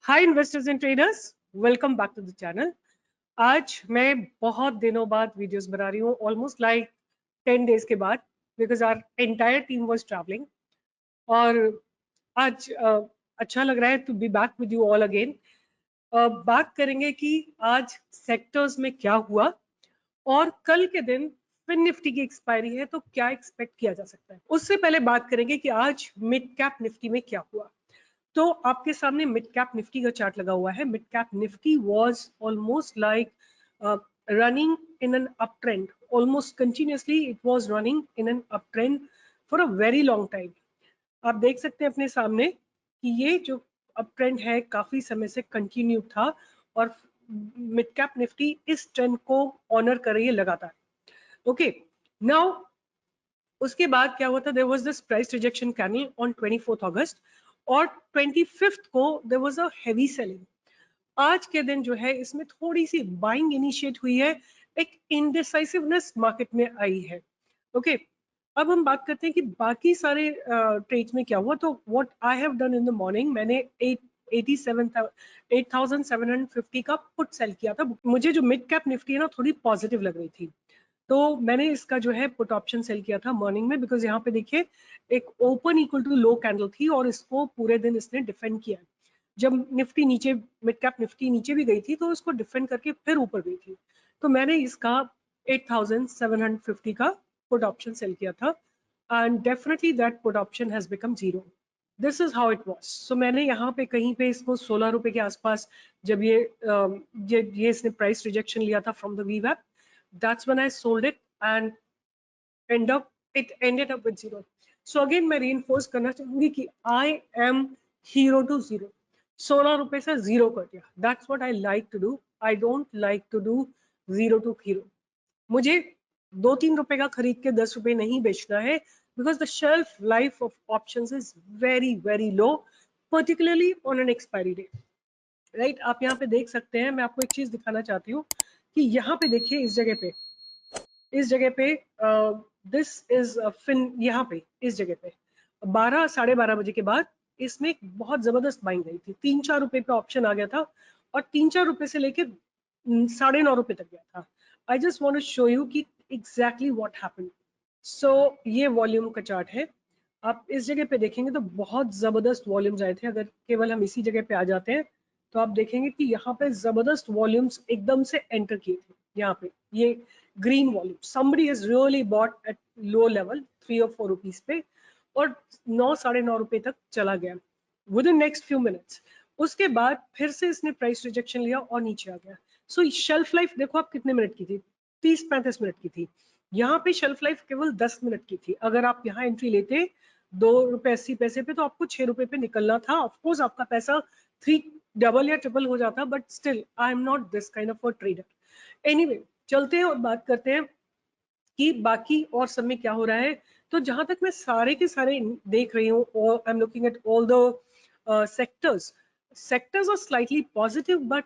Hi investors and traders, welcome back to the channel. आज मैं बहुत दिनों बाद वीडियोस बना रही हूँ, ऑलमोस्ट लाइक 10 डेज के बाद, because our entire team was travelling. और आज अच्छा लग रहा है to be back with you all again. बात करेंगे कि आज सेक्टर्स में क्या हुआ और कल के दिन फिन निफ्टी की एक्सपायरी है, तो क्या एक्सपेक्ट किया जा सकता है। उससे पहले बात करेंगे कि आज मिड कैप निफ्टी में क्या हुआ। तो आपके सामने मिड कैप निफ्टी का चार्ट लगा हुआ है। Mid cap Nifty was almost like running in an uptrend, almost continuously it was running in an uptrend for a very long time. आप देख सकते हैं अपने सामने कि ये जो अपट्रेंड है काफी समय से कंटिन्यू था और मिड कैप निफ्टी इस ट्रेंड को ऑनर कर रही है लगातार। ओके, नाउ उसके बाद क्या हुआ था, there was this price rejection candle on 24th अगस्त और 25th को there was a heavy selling. आज के दिन जो है इसमें थोड़ी सी बाइंग इनिशिएट हुई है, एक इनडिसाइसिवनेस मार्केट में आई है। ओके, अब हम बात करते हैं कि बाकी सारे ट्रेड्स में क्या हुआ। तो what I have done in the morning, मैंने 8,750 का पुट सेल किया था। मुझे जो मिड कैप निफ्टी है ना थोड़ी पॉजिटिव लग रही थी, तो मैंने इसका जो है पुट ऑप्शन सेल किया था मॉर्निंग में, बिकॉज यहाँ पे देखिए एक open equal to low candle थी और इसको पूरे दिन इसने डिफेंड किया। जब निफ्टी नीचे, मिड कैप निफ्टी नीचे भी गई थी तो उसको डिफेंड करके फिर ऊपर गई थी। तो मैंने इसका 8,750 का पुट ऑप्शन सेल किया था and definitely that put option has become zero. This is how it was. So मैंने यहाँ पे कहीं पे इसको 16 रुपए के आसपास, जब ये इसने प्राइस रिजेक्शन लिया था फ्रॉम द वी वेब, that's when I sold it and it ended up with zero. So again मैं reinforce करना चाहूंगी कि I am hero to zero. 16 रुपए से जीरो कर दिया। That's what I like to do. I don't like to do zero to hero. मुझे 2-3 रुपए का खरीद के 10 रुपए नहीं बेचना है, because the shelf life of options is very very low, particularly on an expiry day. Right, आप यहाँ पे देख सकते हैं। मैं आपको एक चीज दिखाना चाहती हूँ कि यहाँ पे देखिए इस जगह पे दिस इज फिन, यहाँ पे इस जगह पे 12 साढ़े 12 बजे के बाद इसमें एक बहुत जबरदस्त बाइंग गई थी। 3-4 रुपए पे ऑप्शन आ गया था और 3-4 रुपए से लेके 9.5 रुपए तक गया था। I just want to show you कि एग्जैक्टली व्हाट हैपेंड। सो ये वॉल्यूम का चार्ट है। आप इस जगह पे देखेंगे तो बहुत जबरदस्त वॉल्यूम्स आए थे। अगर केवल हम इसी जगह पे आ जाते हैं तो आप देखेंगे कि यहाँ पे जबरदस्त वॉल्यूम्स एकदम से एंटर किए थे। यहाँ पे ये green volume, somebody has really bought at low level 3 or 4 rupees पे और 9-9.5 रुपए तक चला गया with in next few minutes. उसके बाद फिर से इसने प्राइस रिजेक्शन लिया और नीचे आ गया। सो शेल्फ लाइफ देखो आप कितने मिनट की थी, 30-35 मिनट की थी। यहाँ पे शेल्फ लाइफ केवल 10 मिनट की थी। अगर आप यहाँ एंट्री लेते 2 रुपए 80 पैसे पे तो आपको 6 रुपए पे निकलना था। ऑफकोर्स आपका पैसा 3 डबल या ट्रिपल हो जाता, but still I am not this kind of a trader. Anyway, चलते हैं और बात करते हैं कि बाकी और सब में क्या हो रहा है। तो जहां तक मैं सारे के सारे देख रही हूँ, I am looking at all the sectors are slightly positive, but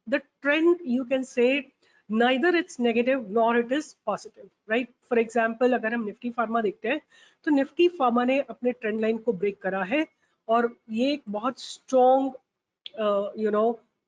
the trend you can say neither it's negative nor it is positive, right? For example, अगर हम निफ्टी फार्मा देखते हैं तो निफ्टी फार्मा ने अपने ट्रेंड लाइन को break करा है और ये एक बहुत स्ट्रॉन्ग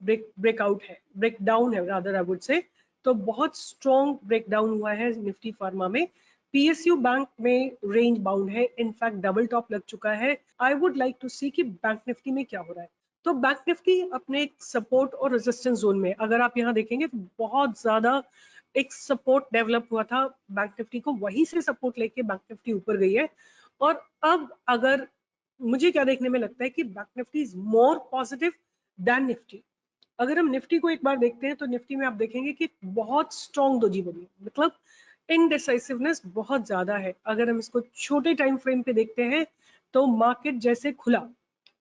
ब्रेकआउट है, ब्रेकडाउन है रादर आई वुड से। तो बहुत स्ट्रॉन्ग ब्रेकडाउन हुआ है निफ्टी फार्मा में। पीएसयू बैंक में रेंज बाउंड है, इनफैक्ट डबल टॉप लग चुका है। आई वुड लाइक टू सी कि बैंक निफ्टी में क्या हो रहा है। तो बैंक निफ्टी अपने सपोर्ट और रेजिस्टेंस जोन में, अगर आप यहाँ देखेंगे तो बहुत ज्यादा एक सपोर्ट डेवलप हुआ था बैंक निफ्टी को, वहीं से सपोर्ट लेके बैंक निफ्टी ऊपर गई है। और अब अगर मुझे क्या देखने में लगता है कि bank Nifty is more positive than Nifty. अगर हम निफ्टी को एक बार देखते हैं तो निफ्टी में आप देखेंगे कि बहुत स्ट्रॉन्ग दोजी बनी है, मतलब इनडिसाइसिवनेस बहुत ज्यादा है। अगर हम इसको छोटे टाइम फ्रेम पे देखते हैं तो मार्केट जैसे खुला,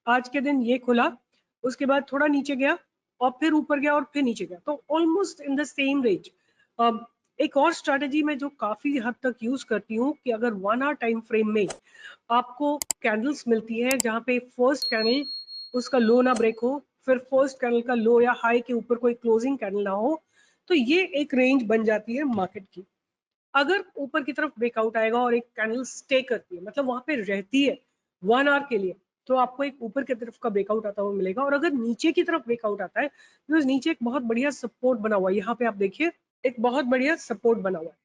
आज के दिन ये खुला, उसके बाद थोड़ा नीचे गया और फिर ऊपर गया और फिर नीचे गया, तो almost in the same range. एक और स्ट्रेटजी मैं जो काफी हद तक यूज करती हूँ कि अगर 1 आवर टाइम फ्रेम में आपको कैंडल्स मिलती है जहां पे फर्स्ट कैंडल उसका लो ना ब्रेक हो, फिर फर्स्ट कैंडल का लो या हाई के ऊपर कोई क्लोजिंग कैंडल ना हो, तो ये एक रेंज बन जाती है मार्केट की। अगर ऊपर की तरफ ब्रेकआउट आएगा और एक कैंडल स्टे करती है, मतलब वहां पे रहती है 1 आवर के लिए, तो आपको एक ऊपर की तरफ का ब्रेकआउट आता हुआ मिलेगा। और अगर नीचे की तरफ ब्रेकआउट आता है तो नीचे एक बहुत बढ़िया सपोर्ट बना हुआ है, यहाँ पे आप देखिए एक बहुत बढ़िया सपोर्ट बना हुआ है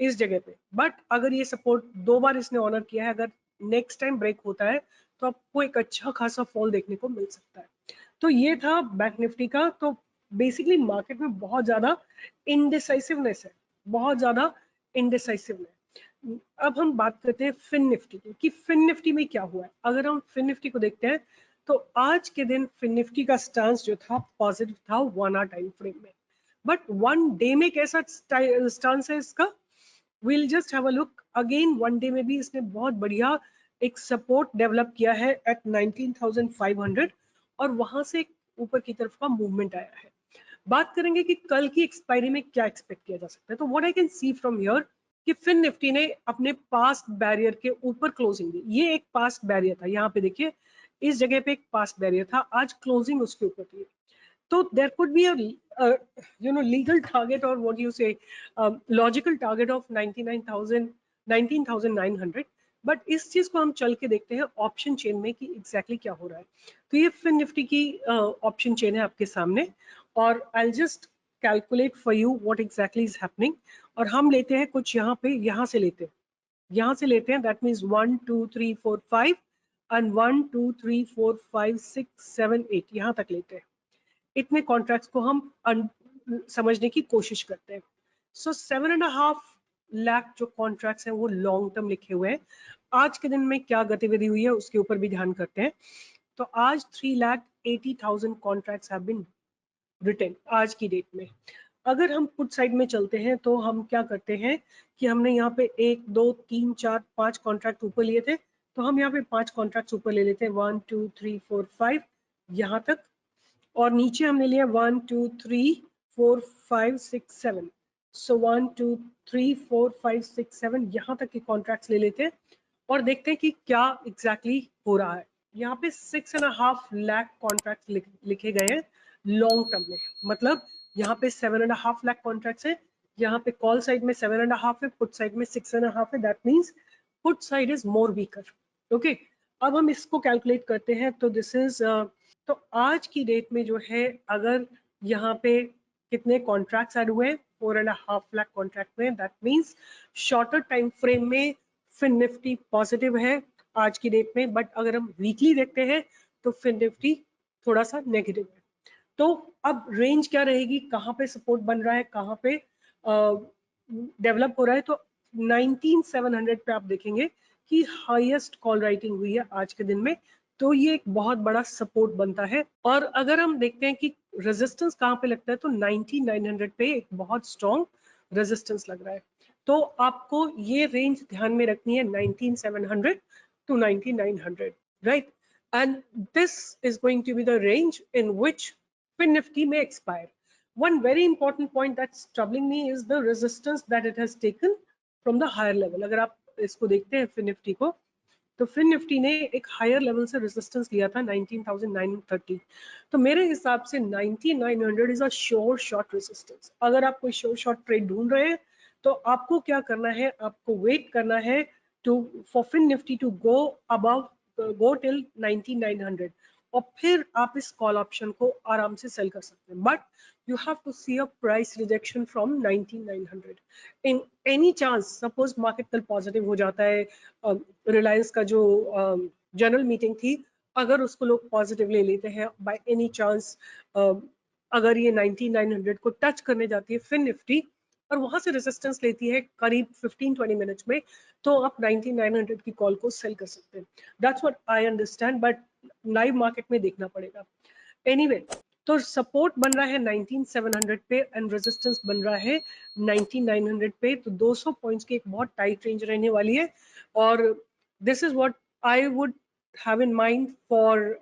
इस जगह पे। बट अगर ये सपोर्ट 2 बार इसने ऑनर किया है, अगर नेक्स्ट टाइम ब्रेक होता है तो आपको एक अच्छा खासा फॉल देखने को मिल सकता है। तो ये था बैंक निफ्टी का। तो बेसिकली मार्केट में बहुत ज्यादा इनडिसाइसिवनेस है, बहुत ज्यादा इनडिसाइसिवनेस। अब हम बात करते हैं फिन निफ्टी की कि फिन निफ्टी में क्या हुआ है। अगर हम फिन निफ्टी को देखते हैं तो आज के दिन फिन निफ्टी का स्टांस जो था पॉजिटिव था 1 आवर टाइम फ्रेम में। बट 1 डे में कैसा स्टांस है इसका, we'll just have a look again। 1 day में भी इसने बहुत बढ़िया एक सपोर्ट डेवलप किया है एट 19,500 और वहां से ऊपर की तरफ का मूवमेंट आया है। बात करेंगे कि कल की एक्सपायरी में क्या एक्सपेक्ट किया जा सकता है। तो what I can see from here कि फिन निफ्टी ने अपने पास्ट बैरियर के ऊपर क्लोजिंग दी। ये एक पास्ट बैरियर था, यहाँ पे देखिए इस जगह पे एक पास्ट बैरियर था, आज क्लोजिंग उसके ऊपर थी। So there could be a legal target or what you say logical target of 19,900। But इस चीज को हम चल के देखते हैं ऑप्शन चेन में कि एग्जैक्टली क्या हो रहा है। तो ये फिन निफ्टी की ऑप्शन चेन है आपके सामने और I just calculate for you what exactly is happening. और हम लेते हैं कुछ यहाँ पे, यहाँ से लेते हैं दैट मीन्स 1 2 3 4 5 एंड 1 2 3 4 5 6 7 8 यहाँ तक लेते हैं। इतने कॉन्ट्रैक्ट्स को हम समझने की कोशिश करते हैं। सो 7.5 लाख जो कॉन्ट्रैक्ट्स हैं वो लॉन्ग टर्म लिखे हुए हैं। आज के दिन में क्या गतिविधि हुई है उसके ऊपर भी ध्यान करते हैं। तो आज 3,80,000 कॉन्ट्रैक्ट्स हैव बीन रिटन आज की डेट में। अगर हम पुट साइड में चलते हैं तो हम क्या करते हैं कि हमने यहाँ पे 1 2 3 4 5 कॉन्ट्रैक्ट ऊपर लिए थे, तो हम यहाँ पे 5 कॉन्ट्रैक्ट ऊपर ले लेते हैं 1 2 3 4 5 यहाँ तक। और नीचे हमने लिया 1 2 3 4 5 6 7। सो 1 2 3 4 5 6 7 यहाँ तक के कॉन्ट्रैक्ट्स ले लेते हैं और देखते हैं कि क्या एग्जैक्टली हो रहा है। यहाँ पे 6.5 लाख कॉन्ट्रैक्ट लिखे गए हैं लॉन्ग टर्म में। मतलब यहाँ पे 7.5 लाख कॉन्ट्रैक्ट्स है, यहाँ पे कॉल साइड में 7.5 है, पुट साइड में 6.5 है। That means put side is more weaker. Okay, अब हम इसको कैलकुलेट करते हैं। तो दिस इज तो आज की डेट में जो है अगर यहाँ पे कितने कॉन्ट्रैक्ट्स ऐड हुए, 4.5 लाख कॉन्ट्रैक्ट में। That means shorter time frame में फिन निफ्टी पॉजिटिव है आज की डेट में। बट अगर हम वीकली देखते हैं तो फिन निफ्टी थोड़ा सा नेगेटिव है। तो अब रेंज क्या रहेगी, कहाँ पे सपोर्ट बन रहा है, कहाँ पे डेवलप हो रहा है। तो 19,700 पे आप देखेंगे कि हाईएस्ट कॉल राइटिंग हुई है आज के दिन में। तो ये एक बहुत बड़ा सपोर्ट बनता है। और अगर हम देखते हैं कि रेजिस्टेंस कहाँ पे लगता है तो 19,900 पे एक बहुत स्ट्रॉन्ग रेजिस्टेंस लग रहा है। तो आपको ये रेंज ध्यान में रखनी है 19,700 to 19,900, right? And this is going to be the range in which Fin Nifty may expire. One very important point that's troubling me is the resistance that it has taken from the higher level। अगर आप इसको देखते हैं fin Nifty को, तो fin Nifty ने एक higher level से रेजिस्टेंस लिया था 19,930। तो मेरे हिसाब से 19,900 is a sure short resistance. अगर आप कोई श्योर शॉर्ट ट्रेड ढूंढ रहे हैं तो आपको क्या करना है, आपको वेट करना है to for fin Nifty to go above, go till 19,900 और फिर आप इस कॉल ऑप्शन को आराम से सेल कर सकते हैं। But you have to see a price rejection from 19,900 in any chance। suppose market कल पॉजिटिव हो जाता है, रिलायंस का जो जनरल मीटिंग थी, अगर उसको लोग पॉजिटिव ले लेते हैं बाय एनी चांस, अगर ये 19,900 को टच करने जाती है फिन निफ्टी और वहां से रेजिस्टेंस लेती है करीब 15-20 मिनट्स में, तो आप 19,900 की कॉल को सेल कर सकते हैं। That's what I understand, but live market में देखना पड़ेगा। एनीवे तो सपोर्ट बन रहा है 19,700 पे एंड रेजिस्टेंस बन रहा है 19,900 पे। तो 200 पॉइंट्स की एक बहुत टाइट रेंज रहने वाली है और this is what I would have in mind for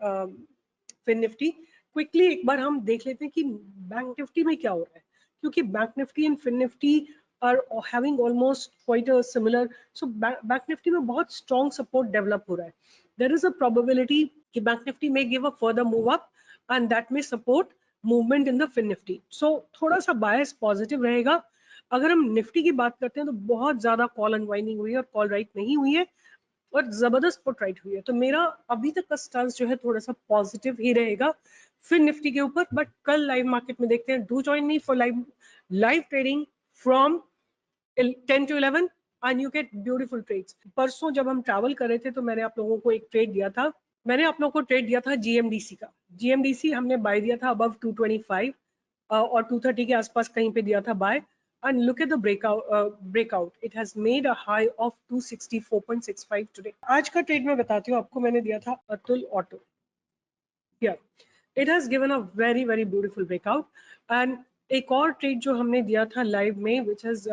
fin Nifty. Quickly एक बार हम देख लेते हैं कि बैंक निफ्टी में क्या हो रहा है, क्योंकि bank Nifty and fin Nifty are having almost quite a similar. So bank Nifty में बहुत स्ट्रॉन्ग सपोर्ट डेवलप हो रहा है। देयर इज अ प्रोबेबिलिटी कि बैंक निफ्टी में give a further move up and that may support movement in the fin nifty। so थोड़ा सा bias positive रहेगा। अगर हम निफ्टी की बात करते हैं तो बहुत ज्यादा कॉल अनवाइंडिंग हुई है और कॉल राइट नहीं हुई है। और जबरदस्त पुट राइट हुई है। तो मेरा अभी तक का स्टांस जो है थोड़ा सा पॉजिटिव ही रहेगा फिर निफ्टी के ऊपर। बट कल लाइव मार्केट में देखते हैं। Do join me for live trading from 10 to 11 and you get beautiful trades। परसों जब हम ट्रैवल कर रहे थे तो मैंने आप लोगों को एक ट्रेड दिया था। मैंने आप लोगों को ट्रेड दिया था जीएमडीसी का। जीएमडीसी हमने बाय दिया था अबव 225 और 230 के आसपास कहीं पे दिया था bye. And look at the breakout. It has made a high of 264.65 today। आज का ट्रेड मैं बताती हूँ आपको। मैंने दिया था Atul auto. Yeah, it has given a very very beautiful breakout। And एक और ट्रेड जो हमने दिया था लाइव में which has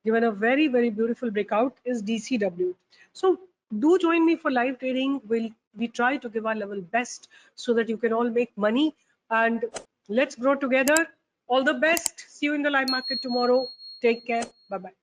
given a very very beautiful breakout is DCW। So do join me for live trading। We try to give our level best so that you can all make money and let's grow together। All the best। See you in the live market tomorrow। Take care। Bye bye।